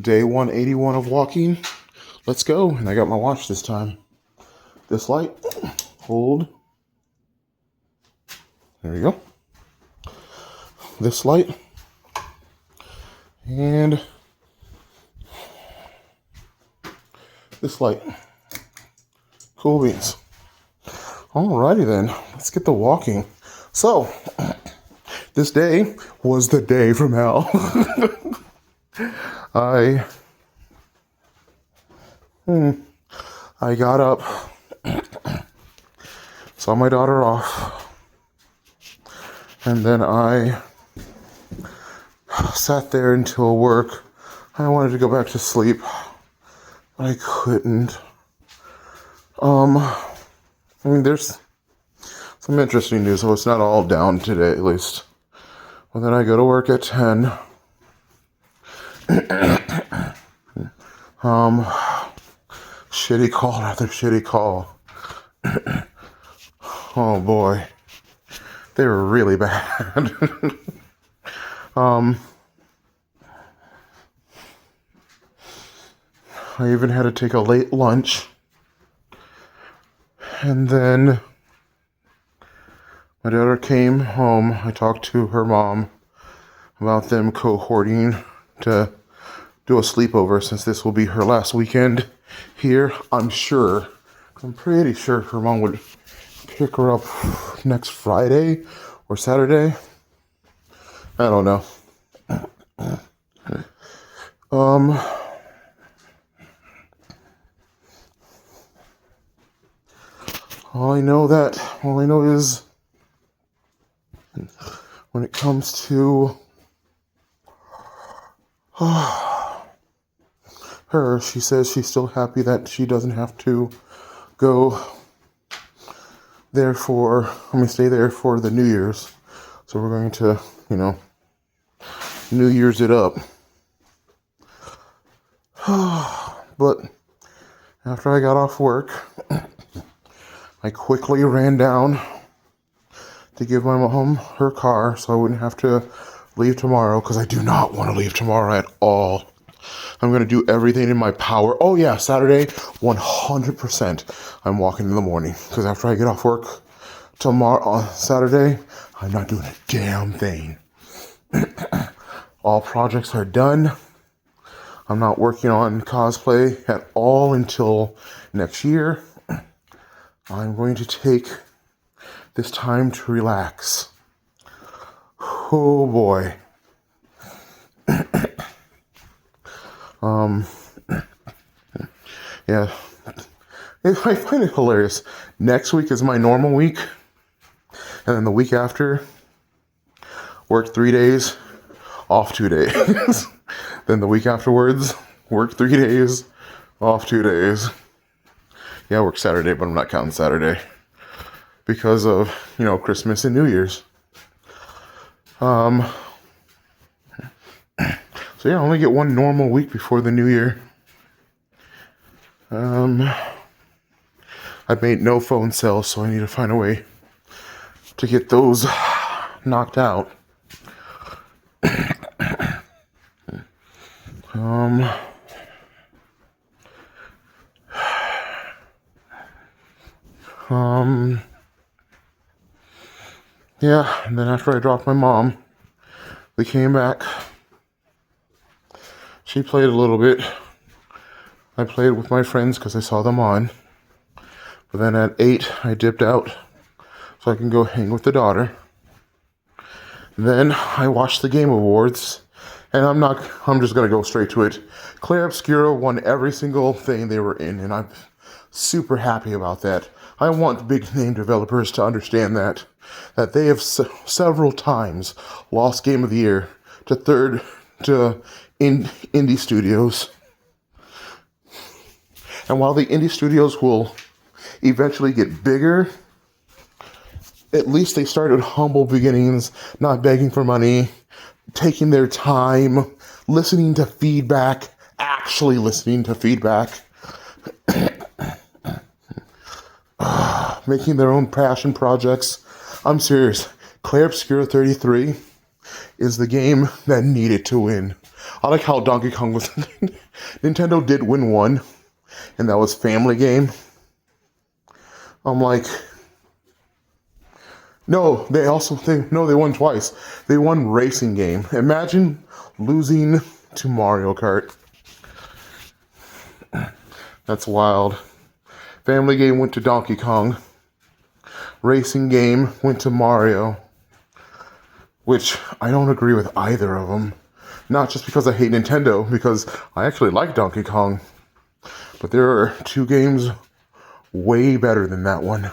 Day 181 of walking. Let's go. And I got my watch this time. This light. Hold. There we go. This light. And this light. Cool beans. Alrighty then. Let's get the walking. So, this day was the day from hell. I got up, saw my daughter off, and then I sat there until work. I wanted to go back to sleep, but I couldn't. There's some interesting news, so it's not all down today, at least. Well, then I go to work at 10. Shitty call after shitty call. Oh boy. They were really bad. I even had to take a late lunch. And then my daughter came home. I talked to her mom about them cohorting to do a sleepover since this will be her last weekend here. I'm pretty sure her mom would pick her up next Friday or Saturday. I don't know. All I know is when it comes to her, she says she's still happy that she doesn't have to go there stay there for the New Year's. So we're going to, New Year's it up. But after I got off work, I quickly ran down to give my mom her car so I wouldn't have to leave tomorrow, because I do not want to leave tomorrow at all. I'm going to do everything in my power. Oh yeah, Saturday, 100%. I'm walking in the morning, because after I get off work Saturday, I'm not doing a damn thing. All projects are done. I'm not working on cosplay at all until next year. I'm going to take this time to relax. Oh boy. Yeah. I find it hilarious. Next week is my normal week. And then the week after, work 3 days, off 2 days. Then the week afterwards, work 3 days, off 2 days. Yeah, I work Saturday, but I'm not counting Saturday because of, Christmas and New Year's. So yeah, I only get one normal week before the New Year. I've made no phone sales, so I need to find a way to get those knocked out. Yeah, and then after I dropped my mom, we came back. She played a little bit. I played with my friends because I saw them on. But then at 8, I dipped out so I can go hang with the daughter. Then I watched the Game Awards, and I'm just going to go straight to it. Claire Obscura won every single thing they were in, and I'm super happy about that. I want big name developers to understand that they have several times lost Game of the Year to indie studios. And while the indie studios will eventually get bigger, at least they started humble beginnings, not begging for money, taking their time, listening to feedback, actually listening to feedback, making their own passion projects. I'm serious. Claire Obscura 33 is the game that needed to win. I like how Donkey Kong was. Nintendo did win one, and that was Family Game. I'm like, no, they won twice. They won Racing Game. Imagine losing to Mario Kart. That's wild. Family Game went to Donkey Kong. Racing Game went to Mario. Which I don't agree with either of them. Not just because I hate Nintendo, because I actually like Donkey Kong. But there are two games way better than that one.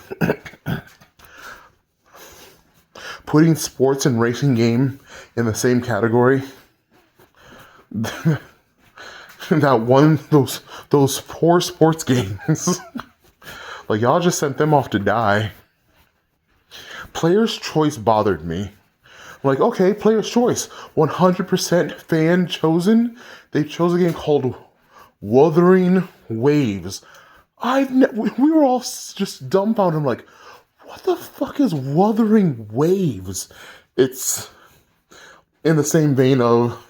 Putting sports and racing game in the same category. Those poor sports games. Like, y'all just sent them off to die. Player's choice bothered me. Like, okay, player's choice. 100% fan chosen. They chose a game called Wuthering Waves. We were all just dumbfounded. I'm like, what the fuck is Wuthering Waves? It's in the same vein of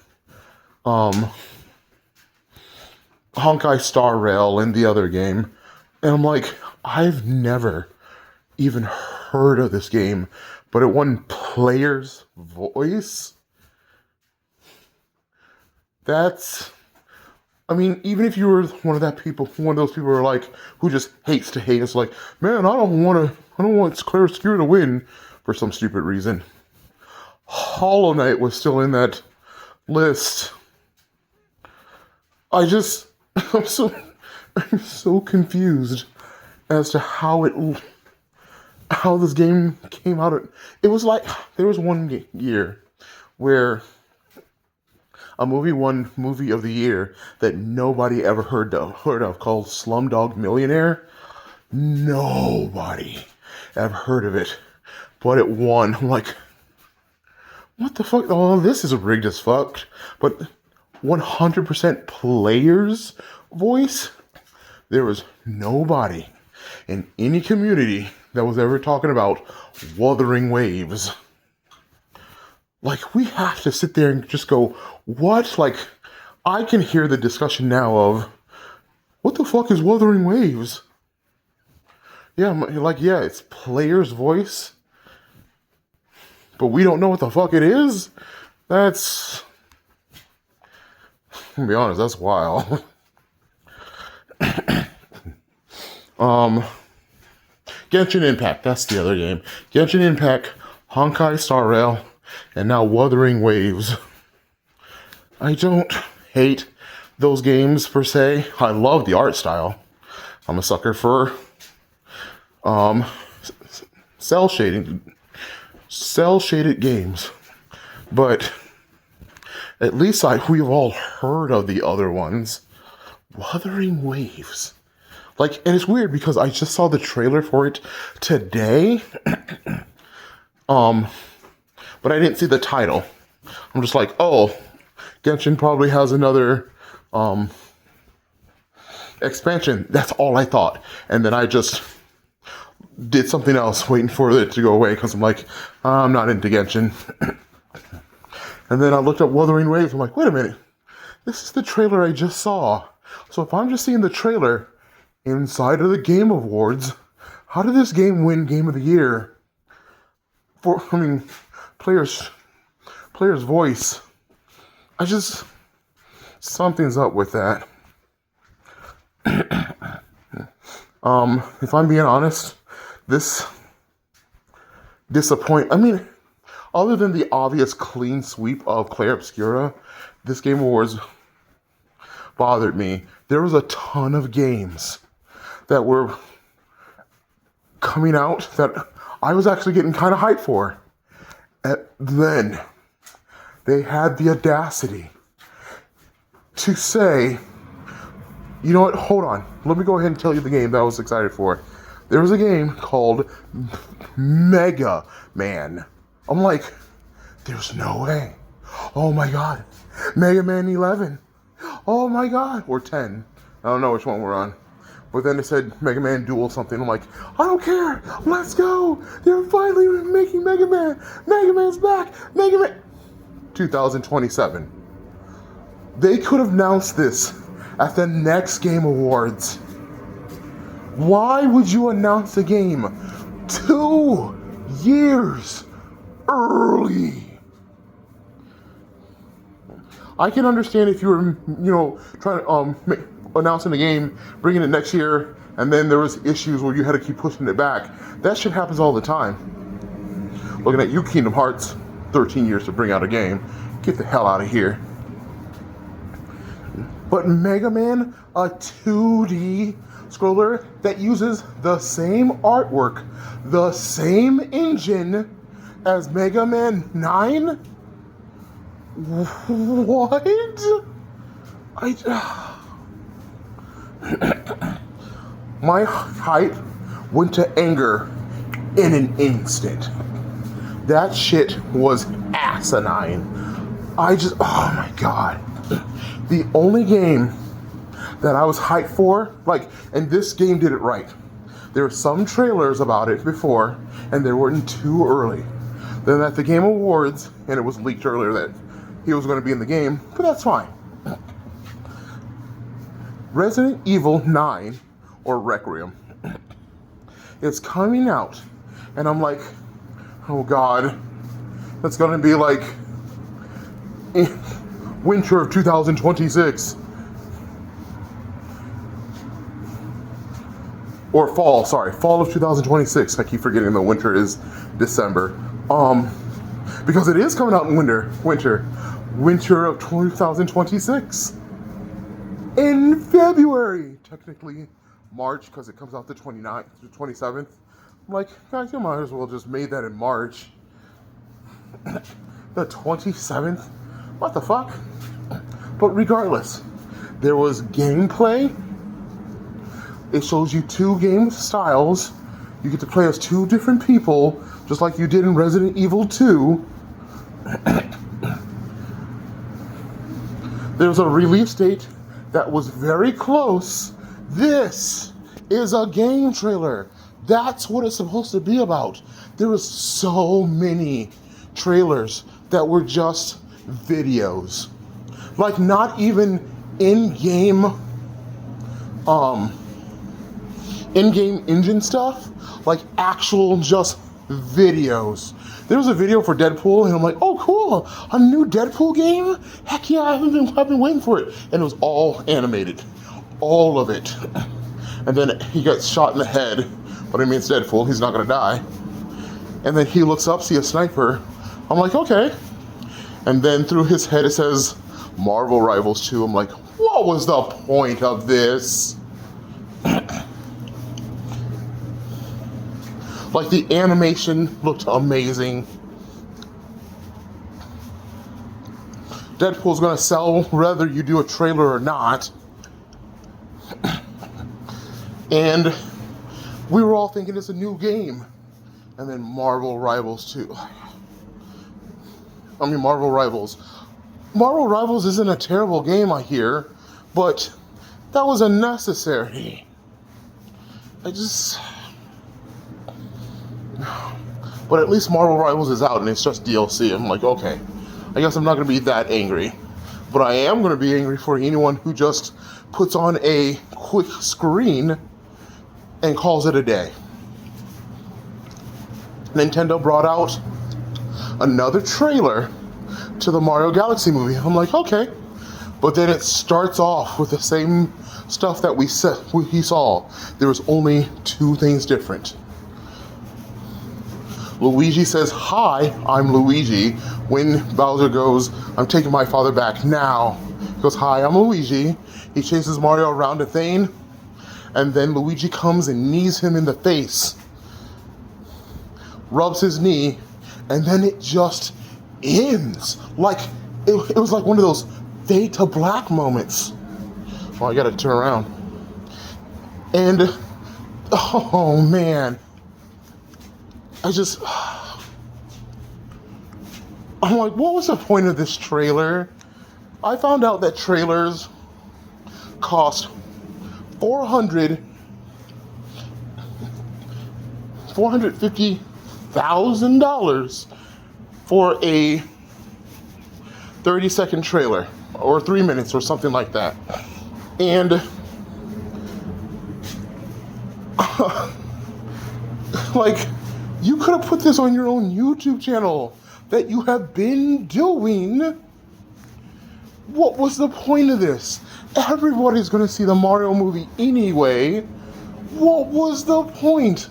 Honkai Star Rail and the other game. And I'm like, I've never even heard of this game, but it won player's voice. That's, I mean, even if you were one of those people who are like, who just hates to hate, it's like, man, I don't want Claire Obscura to win for some stupid reason. Hollow Knight was still in that list. I'm so confused as to how this game came out. It was like, there was one year where a movie won Movie of the Year that nobody ever heard of called Slumdog Millionaire. Nobody ever heard of it, but it won. I'm like, what the fuck? Oh, this is rigged as fuck. But 100% player's voice, there was nobody in any community that was ever talking about Wuthering Waves. Like, we have to sit there and just go, what? Like, I can hear the discussion now of, what the fuck is Wuthering Waves? Yeah, like, yeah, it's player's voice, but we don't know what the fuck it is? That's, to be honest, that's wild. Genshin Impact, that's the other game. Genshin Impact, Honkai Star Rail, and now Wuthering Waves. I don't hate those games per se. I love the art style. I'm a sucker for cell shaded games. But at least we've all heard of the other ones. Wuthering Waves. Like, and it's weird because I just saw the trailer for it today. But I didn't see the title. I'm just like, oh, Genshin probably has another expansion. That's all I thought. And then I just did something else waiting for it to go away because I'm like, I'm not into Genshin. And then I looked up Wuthering Waves. I'm like, wait a minute. This is the trailer I just saw. So if I'm just seeing the trailer inside of the Game Awards, how did this game win Game of the Year? Player's voice. Something's up with that. If I'm being honest, this other than the obvious clean sweep of Claire Obscura, this Game Awards bothered me. There was a ton of games that were coming out that I was actually getting kind of hyped for. And then they had the audacity to say, you know what, hold on. Let me go ahead and tell you the game that I was excited for. There was a game called Mega Man. I'm like, there's no way. Oh my God. Mega Man 11. Oh my God. Or 10. I don't know which one we're on. But then it said Mega Man Duel something. I'm like, I don't care. Let's go. They're finally making Mega Man. Mega Man's back. Mega Man. 2027. They could have announced this at the next Game Awards. Why would you announce a game 2 years early? I can understand if you were, trying to announcing a game, bringing it next year, and then there was issues where you had to keep pushing it back. That shit happens all the time. Looking at you, Kingdom Hearts, 13 years to bring out a game. Get the hell out of here. But Mega Man, a 2D scroller that uses the same artwork, the same engine as Mega Man 9? What? My hype went to anger in an instant. That shit was asinine. Oh my god. The only game that I was hyped for, and this game did it right. There were some trailers about it before, and they weren't too early. Then at the Game Awards, and it was leaked earlier that he was going to be in the game, but that's fine. Resident Evil 9, or Requiem, is coming out, and I'm like, oh god, that's going to be like winter of 2026. Or fall of 2026. I keep forgetting the winter is December. Because it is coming out in winter of 2026. In February, technically March, because it comes out the 29th to 27th. I'm like, guys, you might as well just made that in March. The 27th? What the fuck? But regardless, there was gameplay. It shows you 2 game styles. You get to play as 2 different people, just like you did in Resident Evil 2. There's a release date that was very close. This is a game trailer. That's what it's supposed to be about. There was so many trailers that were just videos. Like not even in-game engine stuff, like actual just videos. There was a video for Deadpool, and I'm like, oh cool, a new Deadpool game? Heck yeah, I've been waiting for it. And it was all animated, all of it. And then he gets shot in the head, but I mean it's Deadpool, he's not gonna die. And then he looks up, see a sniper. I'm like, okay. And then through his head it says Marvel Rivals 2. I'm like, what was the point of this? Like the animation looked amazing. Deadpool's gonna sell whether you do a trailer or not. And we were all thinking it's a new game. And then Marvel Rivals 2. Marvel Rivals. Marvel Rivals isn't a terrible game, I hear, but that was unnecessary. But at least Marvel Rivals is out and it's just DLC. I'm like, okay, I guess I'm not going to be that angry. But I am going to be angry for anyone who just puts on a quick screen and calls it a day. Nintendo brought out another trailer to the Mario Galaxy movie. I'm like, okay. But then it starts off with the same stuff that we saw. There was only 2 things different. Luigi says, hi, I'm Luigi. When Bowser goes, I'm taking my father back now. He goes, hi, I'm Luigi. He chases Mario around a thing, and then Luigi comes and knees him in the face. Rubs his knee, and then it just ends. Like, it was like one of those fade to black moments. Oh, I gotta turn around. And, oh man. I'm like, what was the point of this trailer? I found out that trailers cost $450,000 for a 30-second trailer. or 3 minutes or something like that. And like, you could have put this on your own YouTube channel that you have been doing. What was the point of this? Everybody's gonna see the Mario movie anyway. What was the point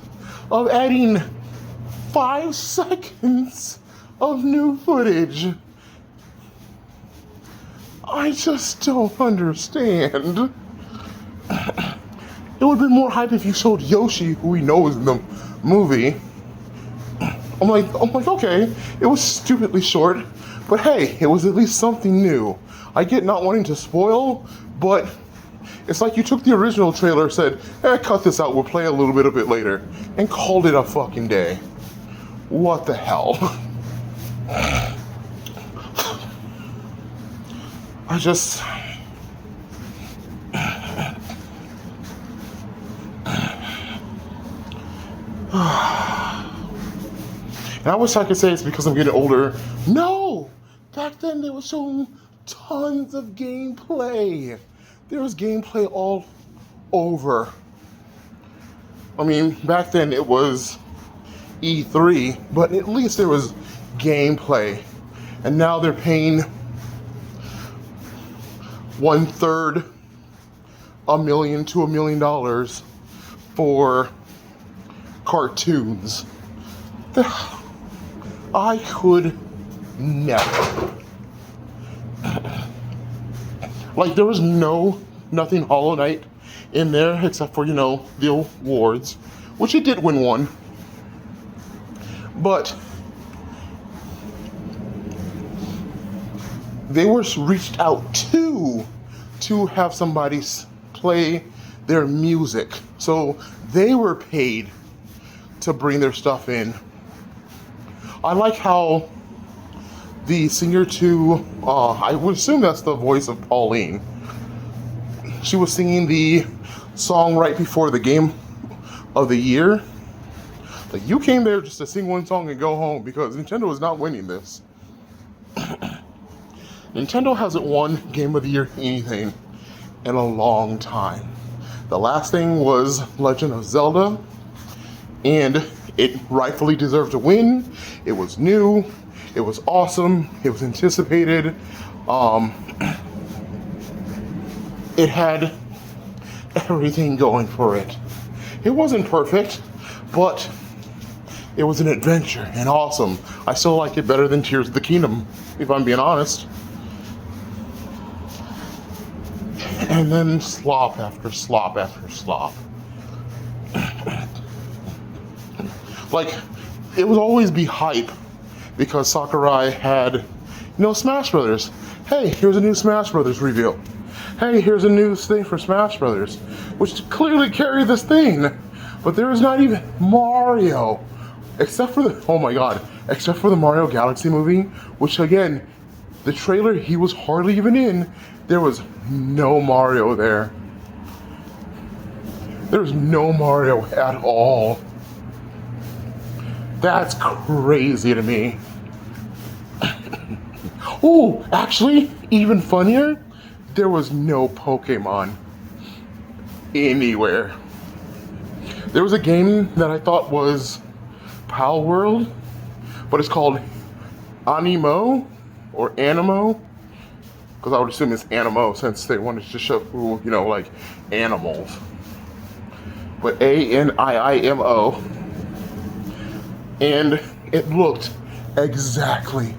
of adding 5 seconds of new footage? I just don't understand. It would have been more hype if you showed Yoshi, who we know is in the movie. I'm like, okay, it was stupidly short, but hey, it was at least something new. I get not wanting to spoil, but it's like you took the original trailer, said, cut this out, we'll play a little bit of it later, and called it a fucking day. What the hell? I just... And I wish I could say it's because I'm getting older. No! Back then they were showing tons of gameplay. There was gameplay all over. I mean, back then it was E3, but at least there was gameplay. And now they're paying $1/3 $1 million to $1 million for cartoons. I could never. Like, there was nothing Hollow Knight in there except for, the awards, which it did win one. But they were reached out to have somebody play their music. So they were paid to bring their stuff in. I like how the singer to, I would assume that's the voice of Pauline. She was singing the song right before the Game of the Year. Like, you came there just to sing one song and go home because Nintendo is not winning this. Nintendo hasn't won Game of the Year anything in a long time. The last thing was Legend of Zelda, and it rightfully deserved to win. It was new, it was awesome, it was anticipated. It had everything going for it. It wasn't perfect, but it was an adventure and awesome. I still like it better than Tears of the Kingdom, if I'm being honest. And then slop after slop after slop. Like, it would always be hype because Sakurai had, Smash Brothers. Hey, here's a new Smash Brothers reveal. Hey, here's a new thing for Smash Brothers, which clearly carried this thing. But there is not even Mario, except for the Mario Galaxy movie, which again, the trailer, he was hardly even in. There was no Mario there. There was no Mario at all. That's crazy to me. Oh, actually, even funnier, there was no Pokemon anywhere. There was a game that I thought was Pal World, but it's called Animo or Animo, because I would assume it's Animo since they wanted to show, like animals. But Animo. And it looked exactly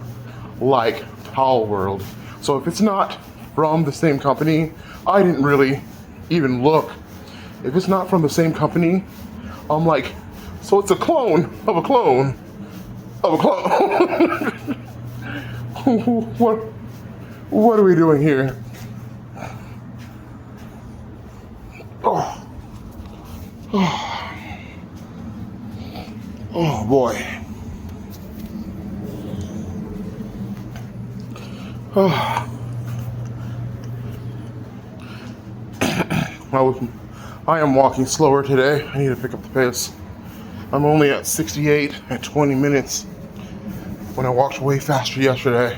like Pal World. So if it's not from the same company, I didn't really even look. If it's not from the same company, I'm like, so it's a clone of a clone of a clone. What are we doing here? Oh. Oh boy. Oh. I am walking slower today. I need to pick up the pace. I'm only at 68 at 20 minutes when I walked way faster yesterday.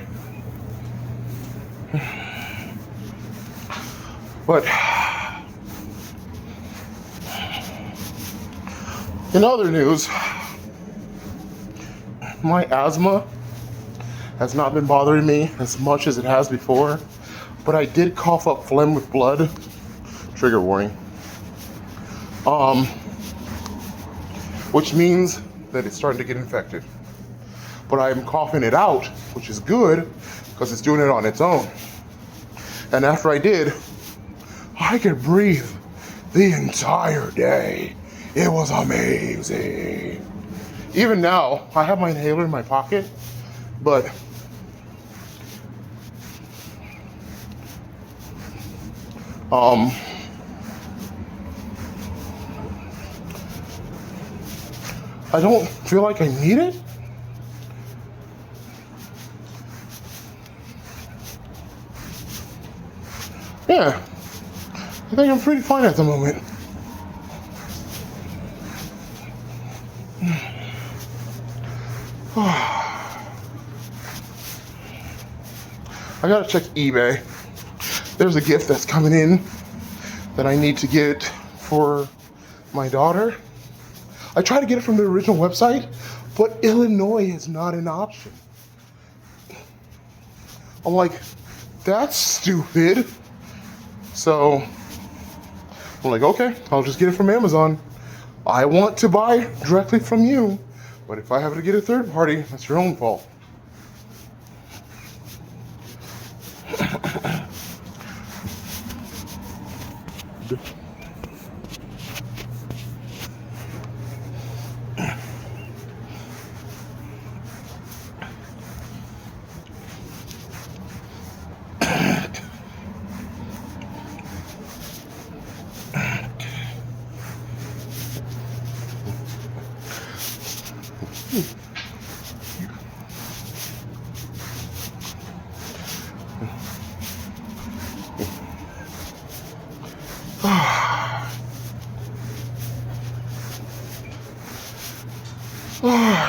But in other news, my asthma has not been bothering me as much as it has before, but I did cough up phlegm with blood. Trigger warning. Which means that it's starting to get infected. But I'm coughing it out, which is good because it's doing it on its own. And after I did, I could breathe the entire day. It was amazing. Even now, I have my inhaler in my pocket, but I don't feel like I need it. Yeah, I think I'm pretty fine at the moment. I gotta check eBay. There's a gift that's coming in that I need to get for my daughter. I tried to get it from the original website, but Illinois is not an option. I'm like, that's stupid. So I'm like, okay, I'll just get it from Amazon. I want to buy directly from you, but if I have to get a third party, that's your own fault.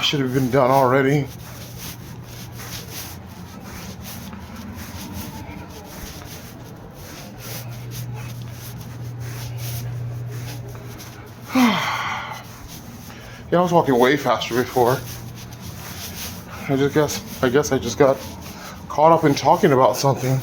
Should have been done already. Yeah, I was walking way faster before. I guess I just got caught up in talking about something.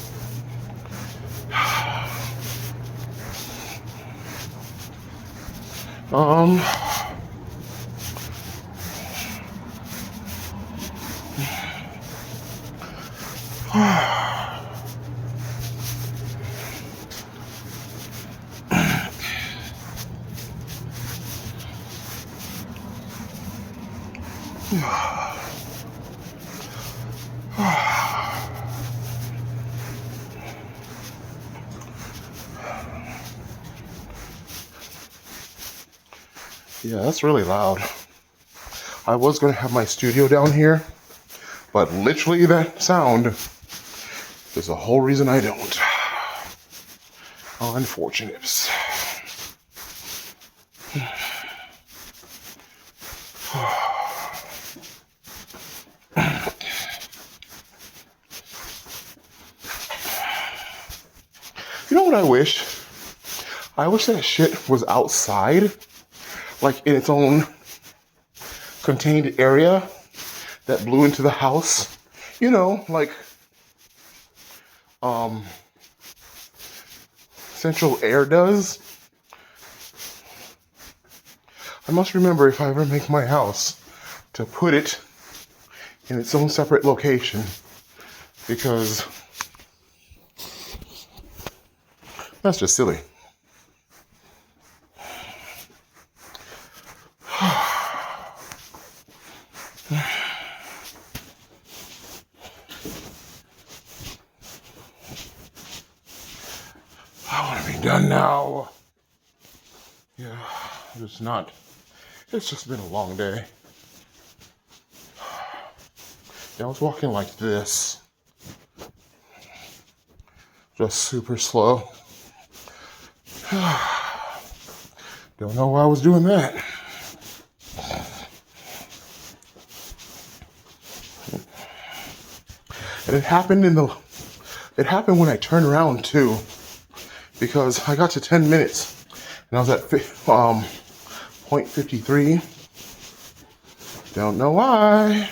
Yeah, that's really loud. I was going to have my studio down here, but literally that sound is the whole reason I don't. Unfortunate. You know what I wish? I wish that shit was outside, like in its own contained area that blew into the house. You know, like central air does. I must remember, if I ever make my house, to put it in its own separate location, because that's just silly. I want to be done now. Yeah, it's just been a long day. Yeah, I was walking like this. Just super slow. Don't know why I was doing that. And it happened when I turned around too. because I got to 10 minutes and I was at 0.53. Don't know why.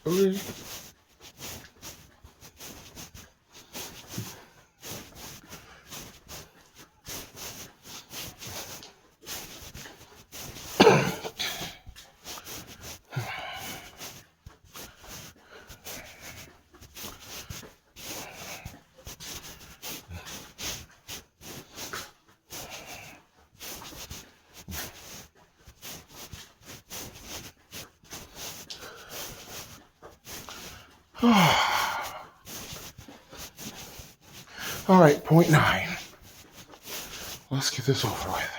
Okay. All right, 0.9. Let's get this over with.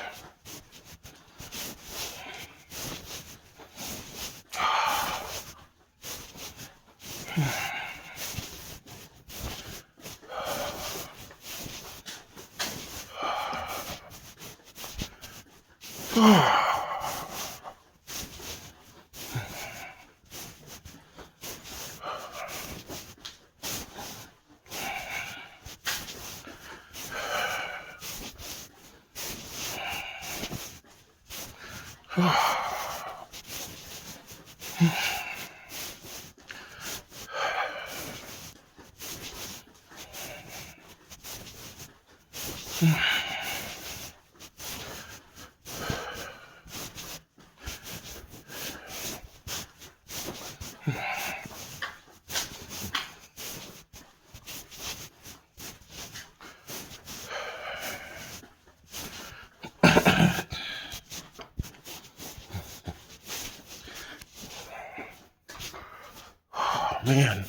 Man.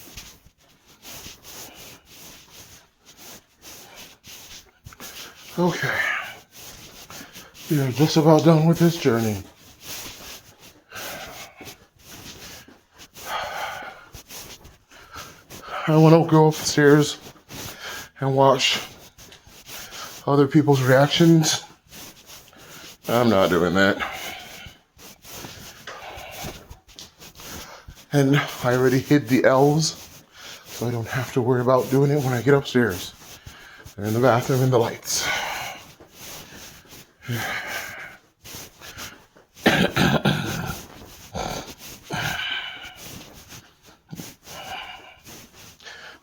Okay. We are just about done with this journey. I want to go upstairs and watch other people's reactions. I'm not doing that. And I already hid the elves, so I don't have to worry about doing it when I get upstairs. They're in the bathroom and the lights.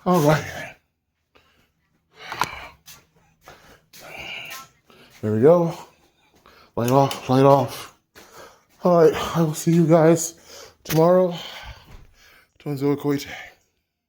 All right. There we go. Light off, light off. All right, I will see you guys tomorrow. Tonzo Koite.